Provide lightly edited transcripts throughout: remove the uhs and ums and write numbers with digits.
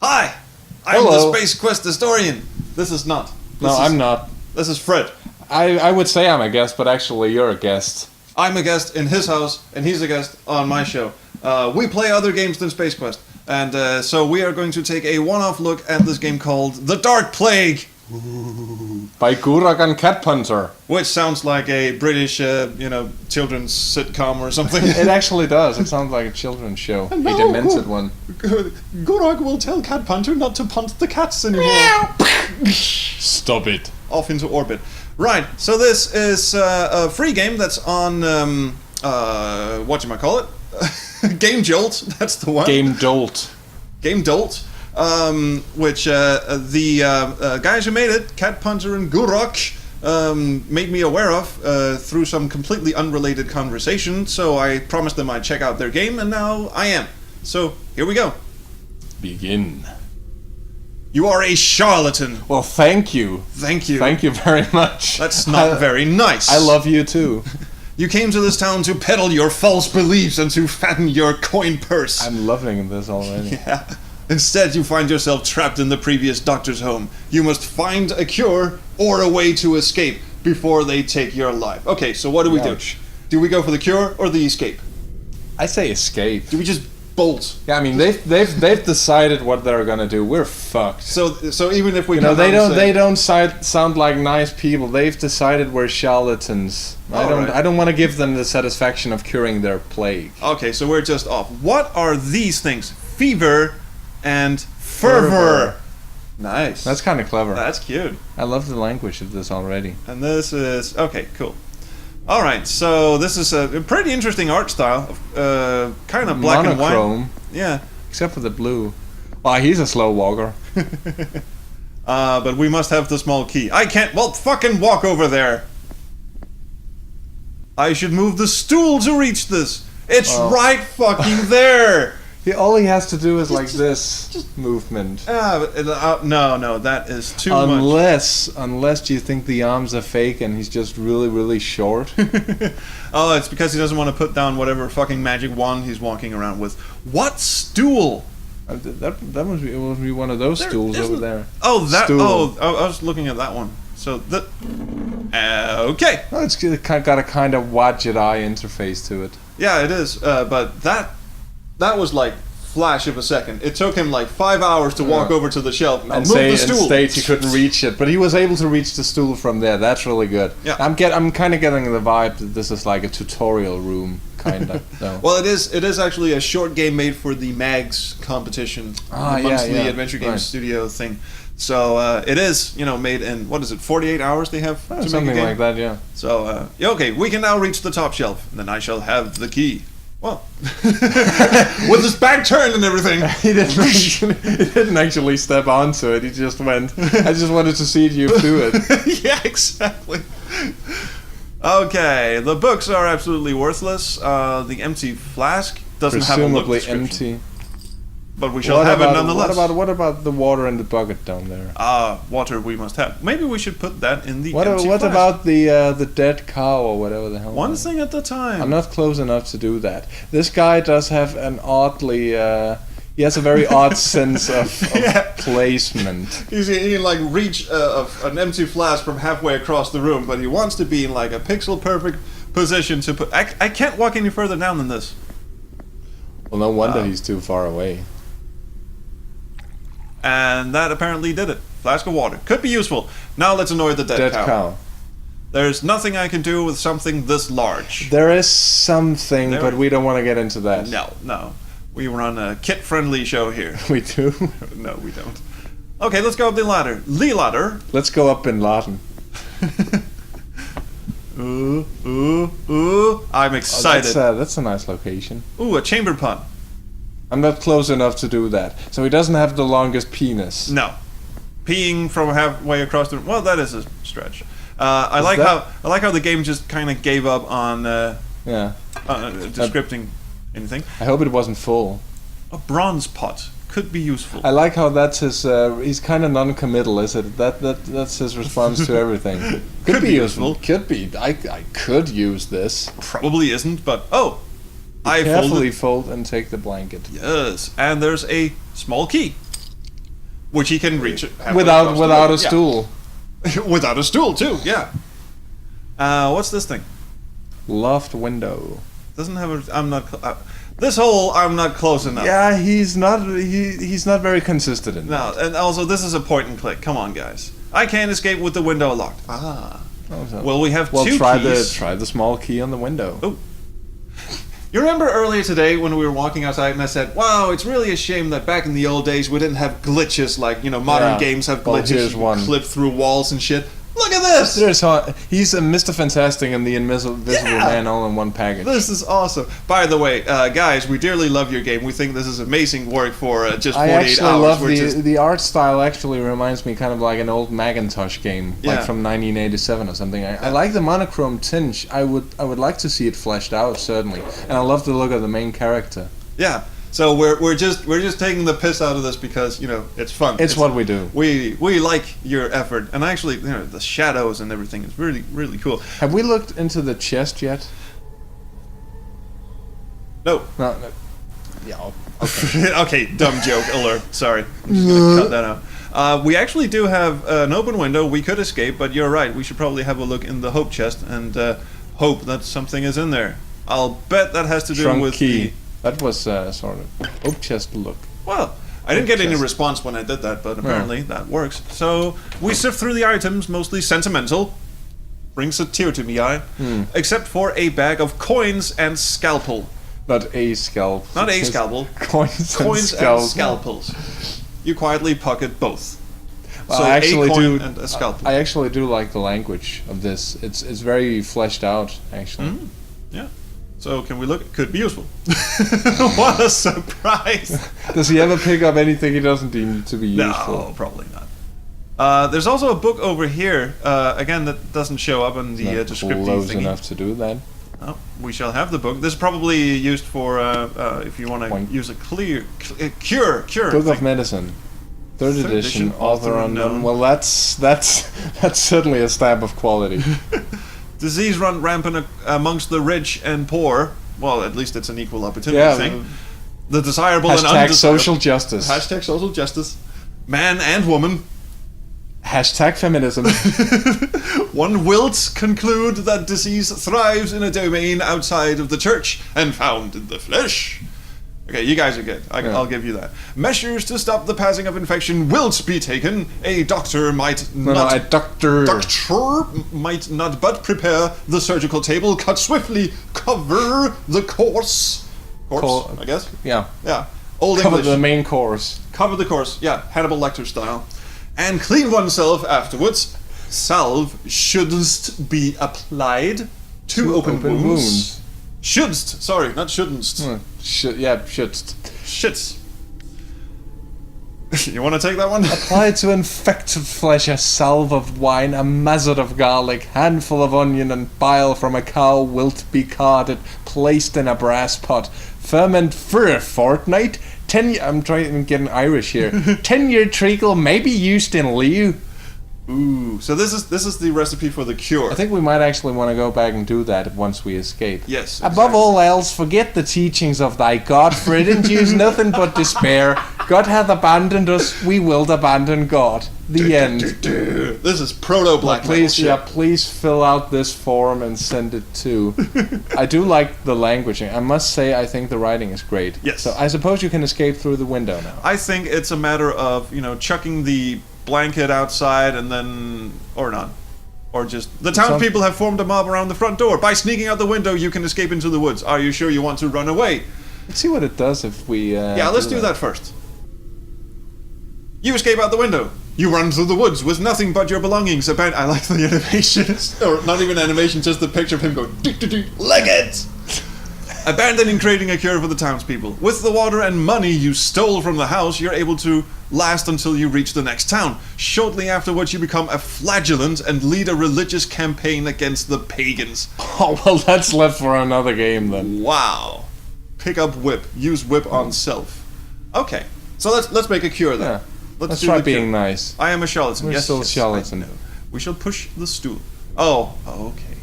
Hi, I'm Hello. the Space Quest historian. This is not. I'm not. This is Fred. I would say I'm a guest, but actually you're a guest. I'm a guest in his house, and he's a guest on my show. We play other games than Space Quest, and so we are going to take a one-off look at this game called The Dark Plague, By Gurok and CatPunter. which sounds like a British, children's sitcom or something. It actually does. It sounds like a children's show. A demented one. Gurok will tell CatPunter not to punt the cats anymore. Stop it. Off into orbit. Right, so this is a free game that's on, whatchamacallit? Game Jolt, that's the one. Game Dolt. Game Dolt, which the guys who made it, CatPunter and Gurok, made me aware of through some completely unrelated conversation, so I promised them I'd check out their game, and now I am. So, here we go. Begin. You are a charlatan. Well, thank you. Thank you. Thank you very much. That's not very nice. I love you too. You came to this town to peddle your false beliefs and to fatten your coin purse. I'm loving this already. Yeah. Instead, you find yourself trapped in the previous doctor's home. You must find a cure or a way to escape before they take your life. Okay, so what do we do? Do we go for the cure or the escape? I say escape. Do we just bolt? Yeah, I mean they've decided what they're gonna do. We're fucked. So even if we they don't sound like nice people. They've decided we're charlatans. I don't want to give them the satisfaction of curing their plague. Okay, so we're just off. What are these things? Fever and fervor. Nice. That's kind of clever. That's cute. I love the language of this already. And this is okay, cool. All right, so this is a pretty interesting art style, kind of black Monochrome. and white. Yeah. Except for the blue. Well, he's a slow walker. But we must have the small key. I can't. Well, fucking walk over there. I should move the stool to reach this. It's right fucking there. All he has to do is this movement. No, that is too much. Unless you think the arms are fake and he's just really, really short. Oh, it's because he doesn't want to put down whatever fucking magic wand he's walking around with. What stool? That must be one of those stools over there. Oh, that. Stool. Oh, I was looking at that one. So that. Okay. Oh, it's got a kind of Wadjet eye interface to it. Yeah, it is. But that was like flash of a second. It took him like 5 hours to walk over to the shelf and move the stool. And state he couldn't reach it, but he was able to reach the stool from there. That's really good. Yeah. I'm kind of getting the vibe that this is like a tutorial room, kind of. No. Well, it is actually a short game made for the MAGS competition, the monthly Adventure Games Studio thing. So it is, made in, what is it, 48 hours they have to make a game? Something like that, yeah. So, okay, we can now reach the top shelf, and then I shall have the key. Well, with his back turned and everything. He didn't actually step onto it. He just went, I just wanted to see you do it. Yeah, exactly. Okay, the books are absolutely worthless. The empty flask doesn't have a look description. Empty. But we shall have it nonetheless. What about the water in the bucket down there? Water we must have. Maybe we should put that in the empty What flask. about the dead cow or whatever the hell? One thing at a time. I'm not close enough to do that. This guy does have an oddly... he has a very odd sense of placement. He can like reach an empty flask from halfway across the room, but he wants to be in like a pixel perfect position to put... I can't walk any further down than this. Well, no wonder he's too far away. And that apparently did it. Flask of water. Could be useful. Now let's annoy the dead cow. There's nothing I can do with something this large. There is something, but we don't want to get into that. No. We run a kid-friendly show here. We do? No, we don't. Okay, let's go up the ladder. The ladder. Let's go up Bin Laden. Ooh. I'm excited. That's a nice location. Ooh, a chamber pot. I'm not close enough to do that. So he doesn't have the longest penis. No. Peeing from halfway across the room. Well, that is a stretch. I like how the game just kind of gave up on descripting anything. I hope it wasn't full. A bronze pot could be useful. I like how that's his. He's kind of non-committal, is it? That's his response to everything. Could be useful. Could be. I could use this. Probably isn't, but I carefully fold and take the blanket. Yes, and there's a small key. which he can reach without a Yeah. stool. Without a stool too. Yeah. What's this thing? Loft window. Doesn't have a. I'm not. This hole, I'm not close enough. Yeah, he's not very consistent in No, and also this is a point and click. Come on, guys. I can't escape with the window locked. Ah. Well, we have two keys. Try the small key on the window. Oh. You remember earlier today when we were walking outside and I said, wow, it's really a shame that back in the old days we didn't have glitches like, modern games have glitches. Here's you one. Clip through walls and shit. Look at this! He's a Mr. Fantastic and the Invisible Man all in one package. This is awesome. By the way, guys, we dearly love your game. We think this is amazing work for just 48 hours. I actually love the art style. Actually reminds me kind of like an old Macintosh game, like from 1987 or something. I like the monochrome tinge. I would like to see it fleshed out, certainly. And I love the look of the main character. Yeah. So we're just taking the piss out of this because it's fun. It's what we do. We like your effort, and actually the shadows and everything is really really cool. Have we looked into the chest yet? No. Yeah. Okay. Okay. Dumb joke alert. Sorry. I'm just gonna cut that out. We actually do have an open window. We could escape, but you're right. We should probably have a look in the hope chest and hope that something is in there. I'll bet that has to do Trunk with key. That was sort of hope chest look. Well, I didn't get any response when I did that, but apparently that works. So we sift through the items, mostly sentimental. Brings a tear to me eye. Except for a bag of coins and scalpel. Not a scalp. Not a scalpel. Coins and scalpels. You quietly pocket both. Well, So I actually a coin do. and a scalpel. I actually do like the language of this. It's very fleshed out, actually. Yeah. So can we look? Could be useful. What a surprise! Does he ever pick up anything he doesn't deem to be useful? No, probably not. There's also a book over here. Again, that doesn't show up in the descriptive close thingy. enough to do that. Oh, we shall have the book. This is probably used for if you want to use a cure. Book of Medicine, third edition, author unknown. Well, that's certainly a stamp of quality. Disease run rampant amongst the rich and poor. Well, at least it's an equal opportunity thing. The desirable and undesirable. Social justice. Hashtag social justice. Man and woman. Hashtag feminism. One wilt conclude that disease thrives in a domain outside of the church and found in the flesh. Okay, you guys are good. I'll give you that. Measures to stop the passing of infection will be taken. A doctor might Doctor might not but prepare the surgical table, cut swiftly, cover the corpse, I guess. Yeah. Yeah. Old Cover English. the main course. Cover the course. Yeah, Hannibal Lecter style. And clean oneself afterwards. Salve shouldst be applied to open wounds. Shouldst. Sorry, not shouldn't. Shouldst. Shits. You want to take that one? Apply to infected flesh a salve of wine, a mazzard of garlic, handful of onion, and bile from a cow wilt be carded, placed in a brass pot. Ferment for a fortnight. I'm getting Irish here. 10-year treacle may be used in lieu. Ooh, so this is the recipe for the cure. I think we might actually want to go back and do that once we escape. Yes. Above all else, forget the teachings of thy God, for it induces nothing but despair. God hath abandoned us, we will abandon God. The end. This is proto-black metal. Please fill out this form and send it to. I do like the languaging. I must say, I think the writing is great. Yes. So I suppose you can escape through the window now. I think it's a matter of chucking the blanket outside and then, or not, or just the townspeople have formed a mob around the front door. By sneaking out the window, you can escape into the woods. Are you sure you want to run away? Let's see what it does if we. Yeah, let's do that first. You escape out the window. You run through the woods with nothing but your belongings. I like the animation, or not even animation, just the picture of him going like it. Abandoning creating a cure for the townspeople. With the water and money you stole from the house, you're able to last until you reach the next town. Shortly afterwards, you become a flagellant and lead a religious campaign against the pagans. Oh, well, that's left for another game then. Wow. Pick up whip. Use whip on self. Okay, so let's make a cure then. Yeah. Let's try being nice. I am a charlatan. We're still charlatan. We shall push the stool. Oh, okay.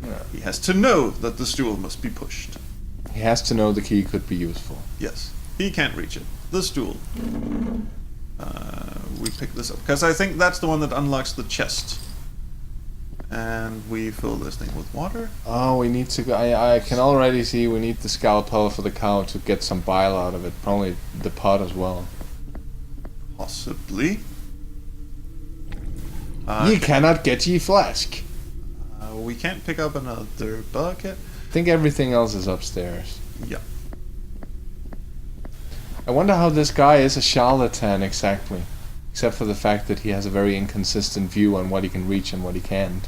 Yeah. He has to know that the stool must be pushed. He has to know the key could be useful. Yes. He can't reach it. The stool. we pick this up? Because I think that's the one that unlocks the chest. And we fill this thing with water. Oh, we need to go. I can already see we need the scalpel for the cow to get some bile out of it. Probably the pot as well. Possibly. Ye cannot get ye flask. We can't pick up another bucket. I think everything else is upstairs. Yeah. I wonder how this guy is a charlatan exactly. Except for the fact that he has a very inconsistent view on what he can reach and what he can't.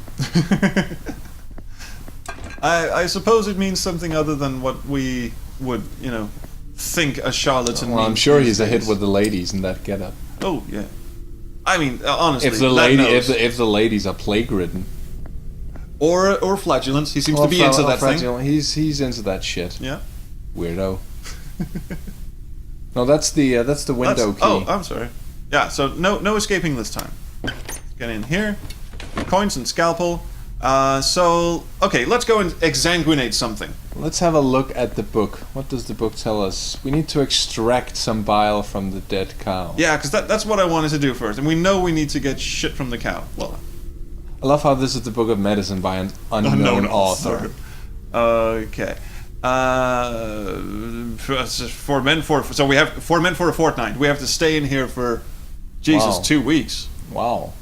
I suppose it means something other than what we would, think a charlatan means. Well, I'm sure these he's a hit days. with the ladies in that getup. Oh, yeah. I mean, honestly, If the ladies are plague-ridden. Or flagellants. He seems to be into that thing. He's into that shit. Yeah. Weirdo. No, that's the window key. Oh, I'm sorry. Yeah, so no escaping this time. Get in here. Coins and scalpel. Okay, let's go and exsanguinate something. Let's have a look at the book. What does the book tell us? We need to extract some bile from the dead cow. Yeah, because that's what I wanted to do first. And we know we need to get shit from the cow. Well, I love how this is the book of medicine by an unknown author. Okay. So we have 4 men for a fortnight. We have to stay in here for, Jesus, Wow. 2 weeks. Wow.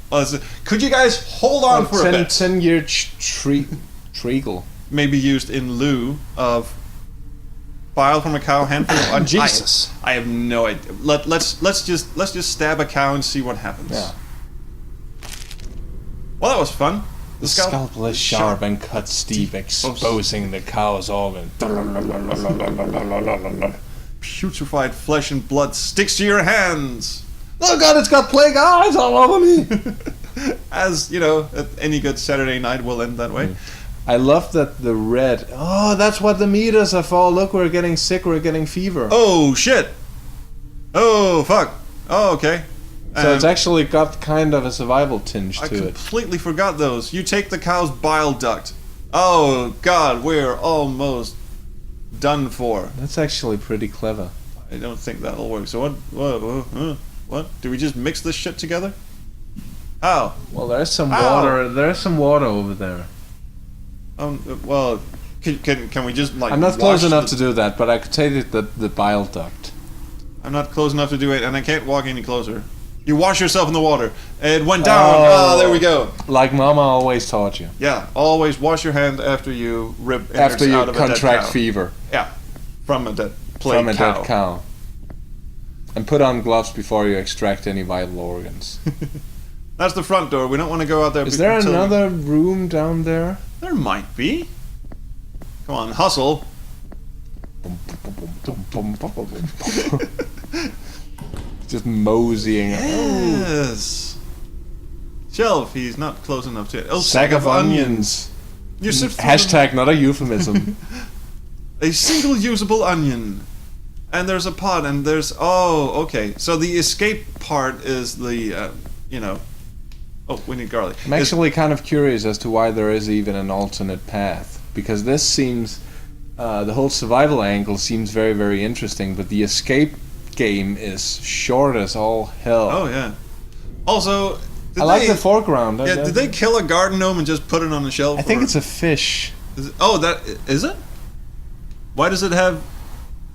Could you guys hold on for a bit? 10-year treagle. Maybe used in lieu of bile from a cow, handful of Jesus. I have no idea. Let's just stab a cow and see what happens. Yeah. Well, that was fun. The scalpel is sharp and cuts deep, exposing the cow's organ. Putrefied flesh and blood sticks to your hands. Oh God, it's got plague eyes all over me. As any good Saturday night will end that way. I love that the red. Oh, that's what the meters are for. Look, we're getting sick. We're getting fever. Oh shit! Oh fuck! Oh okay. So it's actually got kind of a survival tinge I to it. completely forgot those. You take the cow's bile duct. Oh God, we're almost done for. That's actually pretty clever. I don't think that'll work. So what? Do we just mix this shit together? How? Well, there's some Ow. water. There's some water over there. Well, can we just like? I'm not close wash enough to do that, but I could take it the bile duct. I'm not close enough to do it, and I can't walk any closer. You wash yourself in the water. It went down. Oh. There we go. Like Mama always taught you. Yeah, always wash your hand after you rip innards After you out of a dead contract cow. fever Yeah, from a dead from a cow. dead cow. And put on gloves before you extract any vital organs. That's the front door. We don't want to go out there. Is there until- another room down there? There might be. Come on, hustle. Just moseying. Yes. Shelf. He's not close enough to it. Oh, Sack of onions. You sift through Hashtag not a euphemism. a single usable onion. And there's a pot, and there's... Oh, okay. So the escape part is the, Oh, we need garlic. I'm actually kind of curious as to why there is even an alternate path. Because this seems... the whole survival angle seems very, very interesting, but the escape game is short as all hell. Oh, yeah. Also... I like the foreground. Yeah, did they kill a garden gnome and just put it on the shelf? I think or- it's a fish. Is it? Why does it have...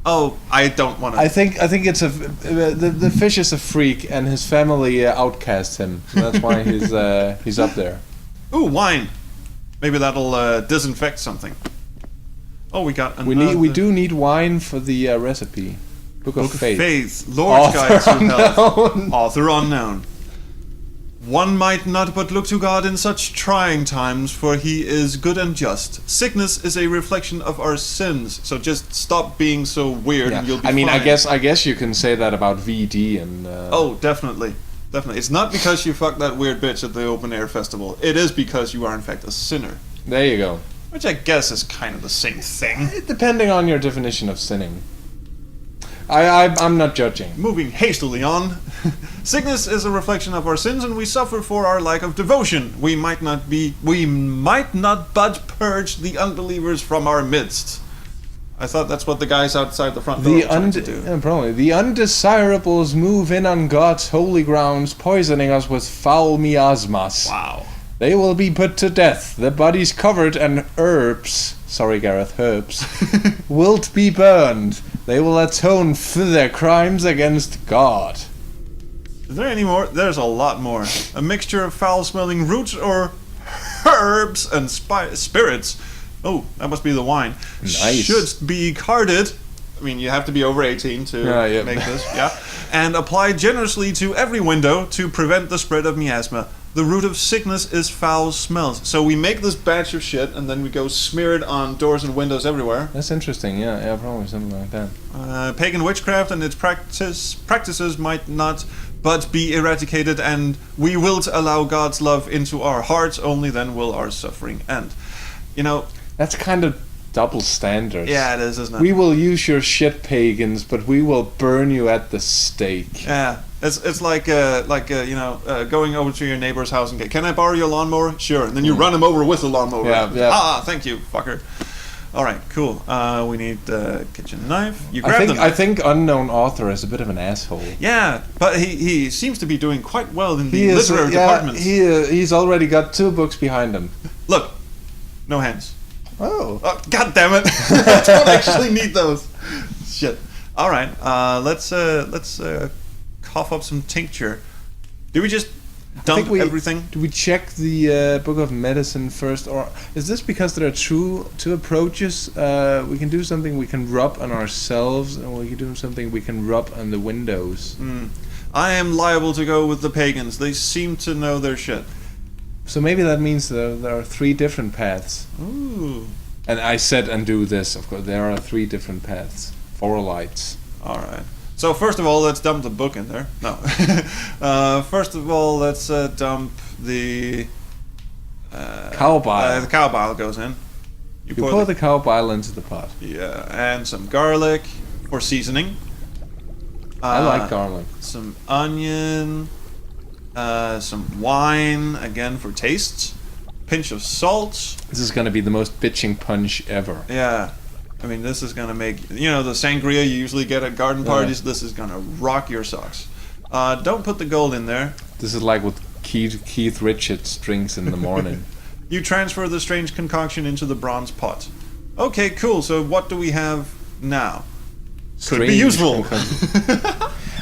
Oh, I don't want to... I think it's the fish is a freak, and his family outcast him. So that's why he's up there. Ooh, wine. Maybe that'll disinfect something. Oh, we got another... We do need wine for the recipe. Book of Faith. Lord's Guide to Health. Unknown. Author unknown. One might not but look to God in such trying times, for he is good and just. Sickness is a reflection of our sins, so just stop being so weird and you'll be fine. I guess you can say that about VD and... Oh, definitely. Definitely. It's not because you fucked that weird bitch at the open air festival. It is because you are in fact a sinner. There you go. Which I guess is kind of the same thing. Depending on your definition of sinning. I'm not judging. Moving hastily on. Sickness is a reflection of our sins, and we suffer for our lack of devotion. We might not but purge the unbelievers from our midst. I thought that's what the guys outside the front door were trying to do. Probably. The undesirables move in on God's holy grounds, poisoning us with foul miasmas. Wow. They will be put to death, their bodies covered, and herbs, sorry Gareth, herbs, wilt be burned. They will atone for their crimes against God. Is there any more? There's a lot more. A mixture of foul-smelling roots or herbs and spirits. Oh, that must be the wine. Nice. Should be carded. I mean, you have to be over 18 to make this. Yeah. And applied generously to every window to prevent the spread of miasma. The root of sickness is foul smells. So we make this batch of shit, and then we go smear it on doors and windows everywhere. That's interesting, yeah, probably something like that. Pagan witchcraft and its practices might not but be eradicated, and we will allow God's love into our hearts, only then will our suffering end. You know... That's kind of double standards. Yeah, it is, isn't it? We will use your shit, pagans, but we will burn you at the stake. Yeah. It's like going over to your neighbor's house and get, can I borrow your lawnmower? Sure. And then you run him over with the lawnmower. Yeah. Thank you, fucker. All right, cool. We need the kitchen knife. You grab the knife. I think unknown author is a bit of an asshole. Yeah, but he seems to be doing quite well in the literary department. He's already got 2 books behind him. Look, no hands. Oh. God damn it! I don't actually need those. Shit. All right. Let's cough up some tincture. Do we just dump everything? Do we check the book of medicine first, or is this because there are two approaches? We can do something we can rub on ourselves, and we can do something we can rub on the windows. I am liable to go with the pagans. They seem to know their shit. So maybe that means there are 3 different paths. Ooh. And I said and do this, of course. There are 3 different paths. 4 lights. All right. So first of all, let's dump the book in there. No. First of all, let's dump the... cow bile. The cow bile goes in. You pour the cow bile into the pot. Yeah, and some garlic for seasoning. I like garlic. Some onion... some wine, again, for taste. Pinch of salt. This is going to be the most bitching punch ever. Yeah. I mean, this is going to make... the sangria you usually get at garden parties, this is going to rock your socks. Don't put the gold in there. This is like what Keith Richards drinks in the morning. You transfer the strange concoction into the bronze pot. Okay, cool. So what do we have now? Could be useful.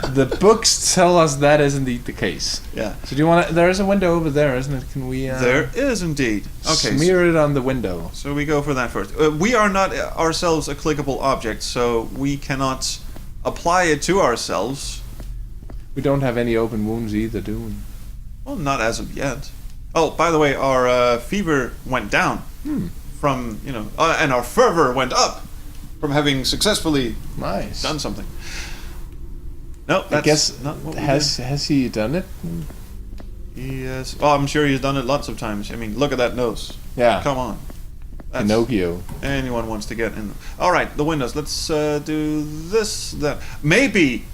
The books tell us that is indeed the case. Yeah. So do you want to... There is a window over there, isn't it? Can we... there is indeed. Okay. Smear it on the window. So we go for that first. We are not ourselves a clickable object, so we cannot apply it to ourselves. We don't have any open wounds either, do we? Well, not as of yet. Oh, by the way, our fever went down from, and our fervor went up from having successfully done something. No, that's I guess not what has he done it? Yes. Oh, I'm sure he's done it lots of times. I mean, look at that nose. Yeah. Come on. That's Pinocchio. Anyone wants to get in. All right, the windows. Let's do this. Then maybe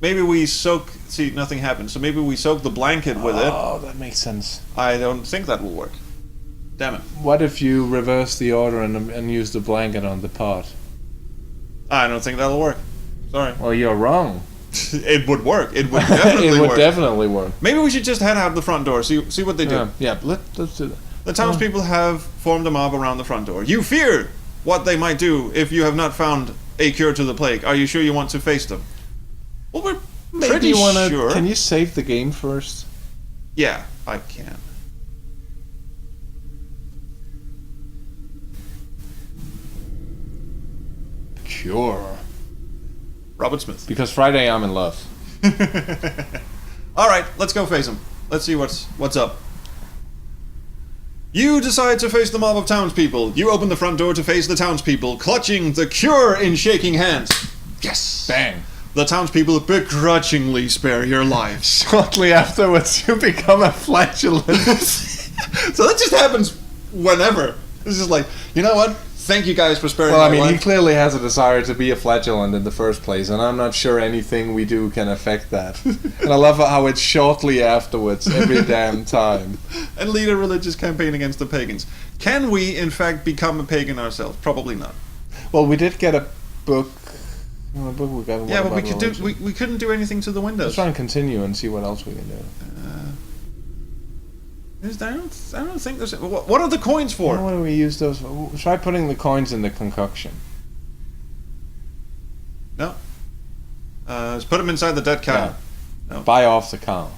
we soak. See, nothing happened. So maybe we soak the blanket with it. Oh, that makes sense. I don't think that will work. Damn it. What if you reverse the order and use the blanket on the pot? I don't think that'll work. Sorry. Well, you're wrong. It would work. It would definitely work. It would definitely work. Maybe we should just head out the front door. See what they do. Yeah. Let's do that. The townspeople have formed a mob around the front door. You fear what they might do if you have not found a cure to the plague. Are you sure you want to face them? Well, we're pretty sure. Can you save the game first? Yeah, I can. Cure. Robert Smith. Because Friday I'm in love. All right, let's go face him. Let's see what's up. You decide to face the mob of townspeople. You open the front door to face the townspeople, clutching the cure in shaking hands. Yes! Bang. The townspeople begrudgingly spare your lives. Shortly afterwards, you become a flatulent. So that just happens whenever. It's just like, you know what? Thank you guys for sparing my life. He clearly has a desire to be a flagellant in the first place, and I'm not sure anything we do can affect that. And I love how it's shortly afterwards, every damn time. And lead a religious campaign against the pagans. Can we, in fact, become a pagan ourselves? Probably not. Well, we did get a book. Well, a book we got. Yeah, but we couldn't do anything to the windows. Let's try and continue and see what else we can do. I don't think there's. What are the coins for? What do we use those for? Try putting the coins in the concoction. No. Let's put them inside the dead cow. Yeah. No. Buy off the cow.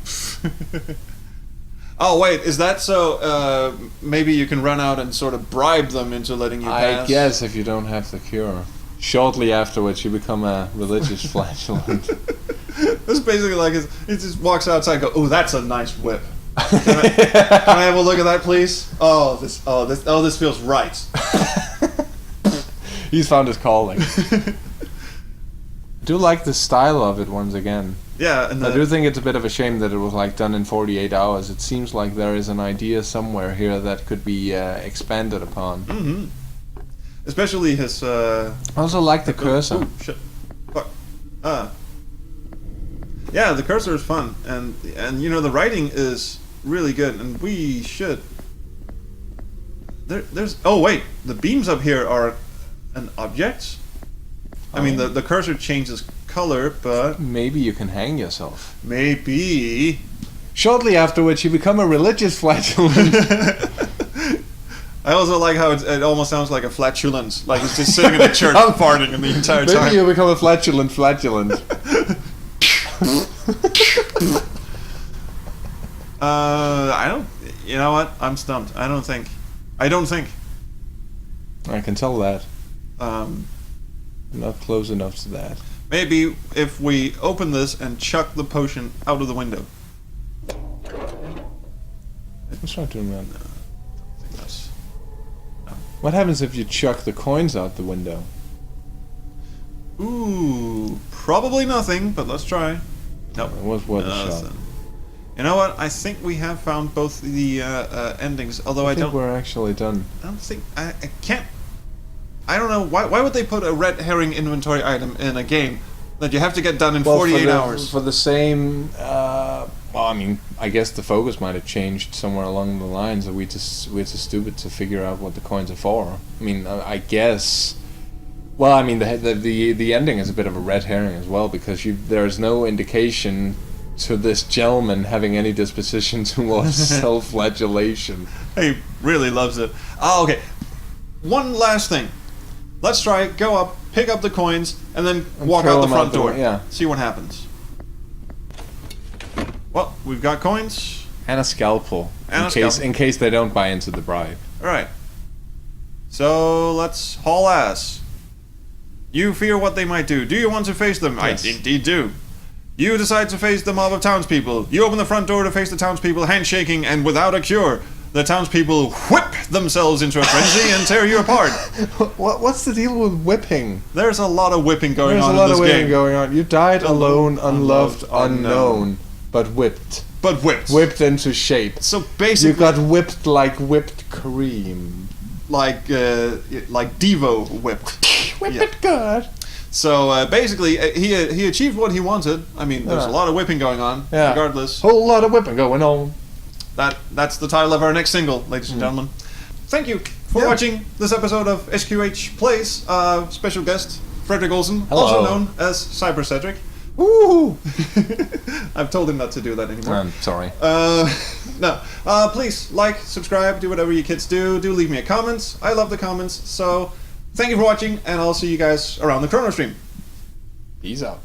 Oh wait, is that so? Maybe you can run out and sort of bribe them into letting you pass. I guess if you don't have the cure. Shortly afterwards, you become a religious flagellant. It's basically like it just walks outside and goes, "Oh, that's a nice whip. Can I have a look at that, please? This feels right." He's found his calling. I do like the style of it once again. Yeah, and I do think it's a bit of a shame that it was like done in 48 hours. It seems like there is an idea somewhere here that could be expanded upon. Mm-hmm. Especially his. I also like the cursor. Oh shit! Fuck. Yeah, the cursor is fun, and the writing is really good, and we should. There's. Oh wait, the beams up here are an object. I mean, the cursor changes color, but maybe you can hang yourself. Maybe. Shortly afterwards, you become a religious flagellant. I also like how it almost sounds like a flatulence, like he's just sitting in a church farting the entire time. Maybe you become a flatulent. I don't. You know what? I'm stumped. I don't think. I can tell that. I'm not close enough to that. Maybe if we open this and chuck the potion out of the window. Let's try doing that. No, I don't think that's. No. What happens if you chuck the coins out the window? Ooh, probably nothing, but let's try. Nope. It was worth a shot. You know what? I think we have found both the endings, although I think we're actually done. I don't think... I can't... I don't know. Why would they put a red herring inventory item in a game that you have to get done in 48 hours? For the same... well, I mean, I guess the focus might have changed somewhere along the lines that we're just stupid to figure out what the coins are for. I mean, I guess... Well, I mean, the ending is a bit of a red herring as well, because there's no indication to this gentleman having any disposition towards self-flagellation. He really loves it. Oh, okay. One last thing. Let's try it. Go up, pick up the coins, and then walk out the front door. Yeah. See what happens. Well, we've got coins. And a scalpel. In case they don't buy into the bribe. Alright. So, let's haul ass. You fear what they might do. Do you want to face them? Yes. I indeed do. You decide to face the mob of townspeople. You open the front door to face the townspeople, handshaking, and without a cure. The townspeople whip themselves into a frenzy and tear you apart. What's the deal with whipping? There's a lot of whipping going on in this game. There's a lot of whipping going on. You died alone, unloved, unknown, but whipped. Whipped into shape. So basically... You got whipped like whipped cream. Like Devo whipped. Whip it good. So basically, he achieved what he wanted. I mean, there's a lot of whipping going on, regardless. Whole lot of whipping going on. That's the title of our next single, ladies and gentlemen. Thank you for watching this episode of SQH Plays. Special guest, Frederik Olsen, also known as Cyber Cedric. Woo! I've told him not to do that anymore. I'm sorry. No. Please, like, subscribe, do whatever you kids do. Do leave me a comment. I love the comments. So, thank you for watching, and I'll see you guys around the Chrono Stream. Peace out.